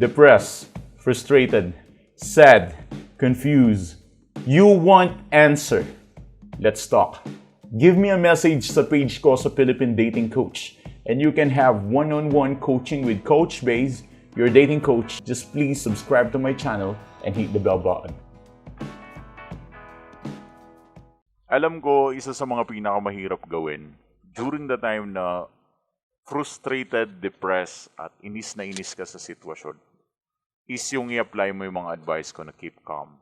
depressed, frustrated, sad, confused. You want answer. Let's talk. Give me a message sa page ko sa Philippine Dating Coach and you can have one-on-one coaching with Coach Baze, your dating coach. Just please subscribe to my channel and hit the bell button. Alam ko, isa sa mga pinakamahirap gawin during the time na frustrated, depressed, at inis na inis ka sa sitwasyon is yung i-apply mo yung mga advice ko na keep calm,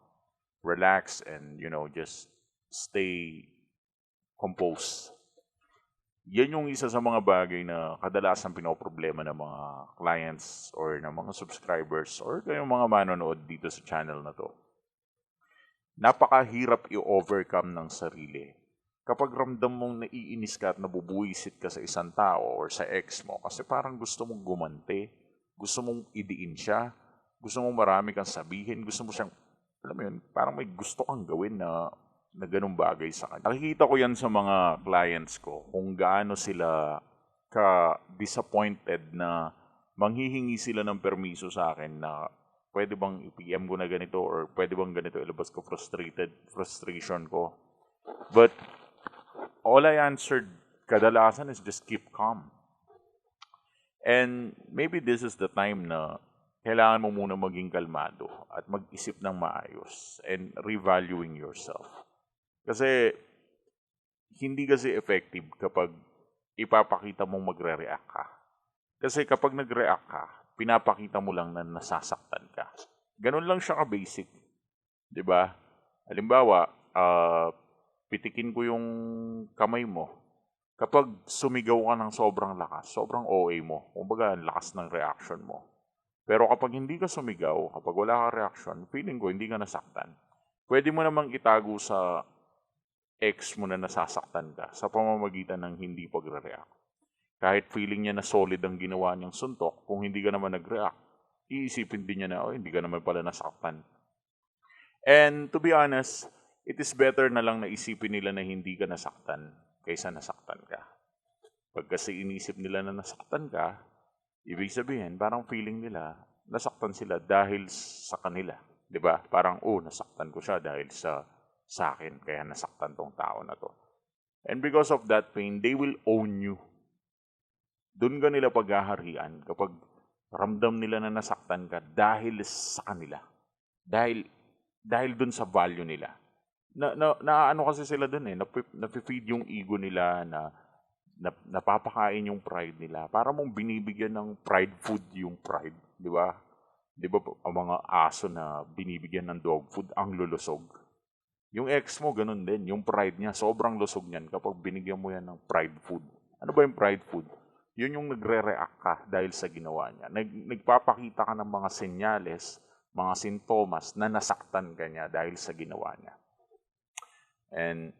relax, and just stay composed. Yan yung isa sa mga bagay na kadalasan pinoproblema ng mga clients or ng mga subscribers or kayong mga manonood dito sa channel na to. Napakahirap i-overcome ng sarili. Kapag ramdam mong naiinis ka at nabubuwisit ka sa isang tao or sa ex mo kasi parang gusto mong gumante, gusto mong idiin siya, gusto mong marami kang sabihin, gusto mo siyang, alam mo yun, parang may gusto kang gawin na ganung bagay sa kanya. Nakikita ko yan sa mga clients ko kung gaano sila ka-disappointed na manghihingi sila ng permiso sa akin na pwede bang i-PM ko na ganito or pwede bang ganito ilabas ko frustration ko. But all I answered kadalasan is just keep calm. And maybe this is the time na kailangan mo muna maging kalmado at mag-isip ng maayos and revaluing yourself. Kasi hindi kasi effective kapag ipapakita mong magre-react ka. Kasi kapag nag-react ka, pinapakita mo lang na nasasaktan ka. Ganun lang siya ka-basic. 'Di ba? Halimbawa, pitikin ko yung kamay mo. Kapag sumigaw ka ng sobrang lakas, sobrang OA mo. Kumbaga, lakas ng reaction mo. Pero kapag hindi ka sumigaw, kapag wala ka reaction, feeling ko hindi ka nasaktan. Pwede mo namang itago sa ex mo na nasasaktan ka sa pamamagitan ng hindi pagre-react. Kahit feeling niya na solid ang ginawa niyang suntok, kung hindi ka naman nag-react, iisipin din niya na, hindi ka naman pala nasaktan. And to be honest, it is better na lang na isipin nila na hindi ka nasaktan kaysa nasaktan ka. Pag kasi inisip nila na nasaktan ka, ibig sabihin, parang feeling nila, nasaktan sila dahil sa kanila. 'Di ba? Parang, nasaktan ko siya dahil sa akin, kaya nasaktan tong tao na to. And because of that pain, they will own you. Doon ka nila paghaharian kapag ramdam nila na nasaktan ka dahil sa kanila. Dahil doon sa value nila. Ano kasi sila doon nafe-feed yung ego nila, napapakain yung pride nila. Para mong binibigyan ng pride food yung pride, di ba? Di ba ang mga aso na binibigyan ng dog food, ang lulusog. Yung ex mo, ganun din. Yung pride niya, sobrang lusog niyan kapag binigyan mo yan ng pride food. Ano ba yung pride food? Yun yung nagre-react ka dahil sa ginawa niya. Nagpapakita ka ng mga senyales, mga sintomas na nasaktan ka niya dahil sa ginawa niya. And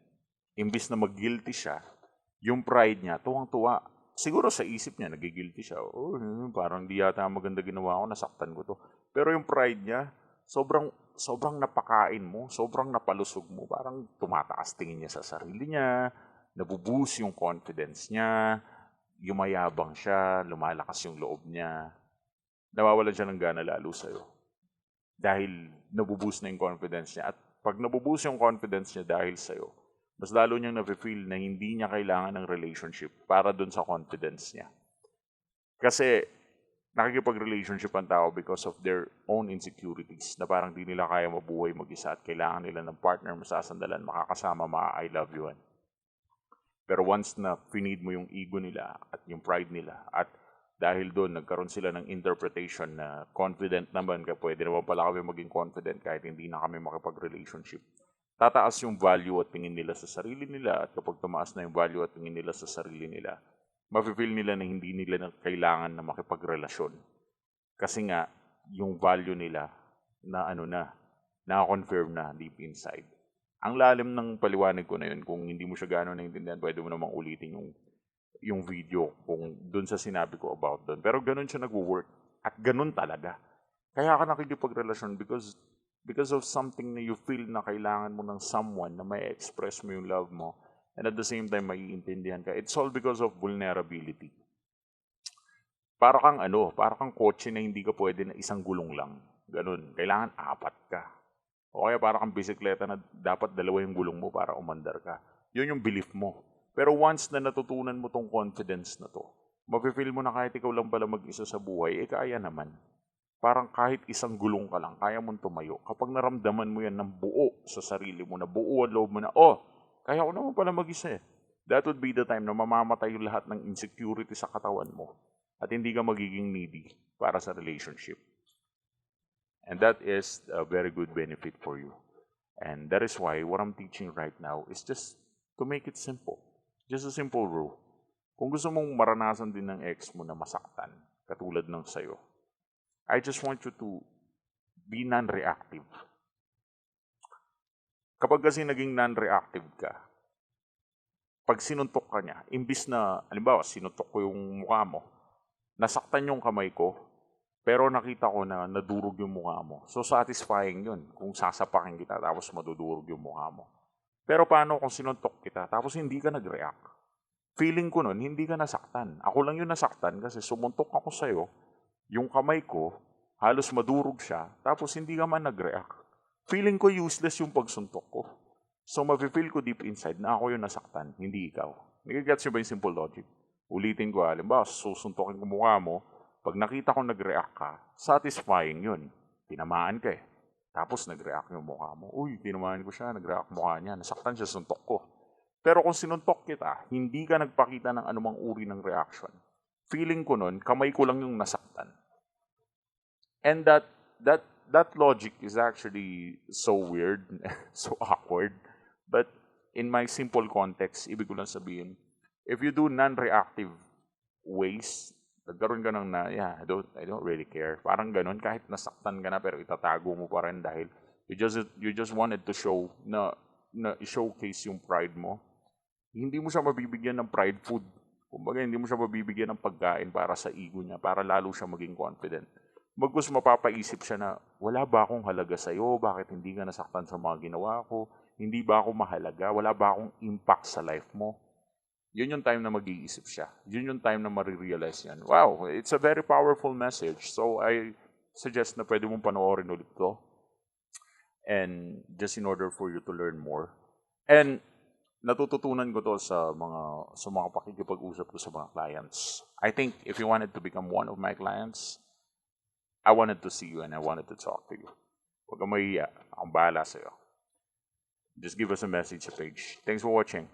imbis na mag-guilty siya, yung pride niya, tuwang-tuwa. Siguro sa isip niya, nagigilty siya. Parang di yata maganda ginawa ko, nasaktan ko to. Pero yung pride niya, sobrang napakain mo, sobrang napalusog mo. Parang tumataas tingin niya sa sarili niya, nabubuhos yung confidence niya, yumayabang siya, lumalakas yung loob niya. Nawawalan siya ng gana lalo sa'yo. Dahil nabubuhos na yung confidence niya. At pag nabubuhos yung confidence niya dahil sa'yo, mas lalo niyang nafe-feel na hindi niya kailangan ng relationship para dun sa confidence niya. Kasi nakikipag-relationship ang tao because of their own insecurities na parang di nila kaya mabuhay mag-isa at kailangan nila ng partner, masasandalan, makakasama, I love you. Pero once na finid mo yung ego nila at yung pride nila at dahil doon nagkaroon sila ng interpretation na confident naman, pwede naman pala kami maging confident kahit hindi na kami makipag-relationship. Tataas yung value at tingin nila sa sarili nila at kapag tumaas na yung value at tingin nila sa sarili nila, mafe-feel nila na hindi nila kailangan na makipagrelasyon. Kasi nga, yung value nila na na-confirm na deep inside. Ang lalim ng paliwanag ko na yun, kung hindi mo siya gano'n naintindihan, pwede mo namang ulitin yung video kung dun sa sinabi ko about dun. Pero ganun siya nag-work at ganun talaga. Kaya ka nakikipagrelasyon because of something na you feel na kailangan mo ng someone na may express mo yung love mo and at the same time maiintindihan ka. It's all because of vulnerability. para kang kotse na hindi ka pwede na isang gulong lang. Ganun, kailangan 4 ka. O kaya para kang bisikleta na dapat 2 yung gulong mo para umandar ka. Yun yung belief mo. Pero once na natutunan mo tong confidence na to, mafe-feel mo na kahit ikaw lang pala mag-isa sa buhay, kaya naman. Parang kahit isang gulong ka lang, kaya mong tumayo. Kapag naramdaman mo yan ng buo sa sarili mo, na buo ang loob mo na, kaya ko naman pala mag-isa eh. That would be the time na mamamatay yung lahat ng insecurity sa katawan mo at hindi ka magiging needy para sa relationship. And that is a very good benefit for you. And that is why what I'm teaching right now is just to make it simple. Just a simple rule. Kung gusto mong maranasan din ng ex mo na masaktan, katulad ng sayo, I just want you to be non-reactive. Kapag kasi naging non-reactive ka, pag sinuntok ka niya, imbis na, halimbawa, sinuntok ko yung mukha mo, nasaktan yung kamay ko, pero nakita ko na nadurog yung mukha mo. So satisfying yun kung sasapakin kita tapos madudurog yung mukha mo. Pero paano kung sinuntok kita tapos hindi ka nag-react? Feeling ko nun, hindi ka nasaktan. Ako lang yung nasaktan kasi sumuntok ako sa'yo, yung kamay ko, halos madurog siya, tapos hindi ka man nag-react. Feeling ko useless yung pagsuntok ko. So mafe-feel ko deep inside na ako yung nasaktan, hindi ikaw. Nagigets nyo ba yung simple logic? Ulitin ko, halimbawa, susuntokin ko mukha mo, pag nakita ko nag-react ka, satisfying yun. Tinamaan ka eh. Tapos nag-react yung mukha mo. Uy, tinamaan ko siya, nag-react mukha niya, nasaktan siya, suntok ko. Pero kung sinuntok kita, hindi ka nagpakita ng anumang uri ng reaction. Feeling ko nun, kamay ko lang yung nasaktan. And that logic is actually so weird, so awkward. But in my simple context, ibig ko lang sabihin, if you do non-reactive ways, nagkaroon ka ng I don't really care. Parang ganun, kahit nasaktan ka na pero itatago mo pa rin dahil you just wanted to show na showcase yung pride mo. Hindi mo siya mabibigyan ng pride food. Kumbaga, hindi mo siya mabibigyan ng pagkain para sa ego niya, para lalo siya maging confident. Bagkus mapapaisip siya na, wala ba akong halaga sa'yo? Bakit hindi ka nasaktan sa mga ginawa ko? Hindi ba ako mahalaga? Wala ba akong impact sa life mo? Yun yung time na mag-iisip siya. Yun yung time na marirealize yan. Wow, it's a very powerful message. So I suggest na pwede mong panoorin ulit to. And just in order for you to learn more. And natututunan ko to sa mga pakikipag-usap ko sa mga clients. I think if you wanted to become one of my clients, I wanted to see you and I wanted to talk to you. Huwag kang mahiya. Akong bahala sa'yo. Just give us a message sa page. Thanks for watching.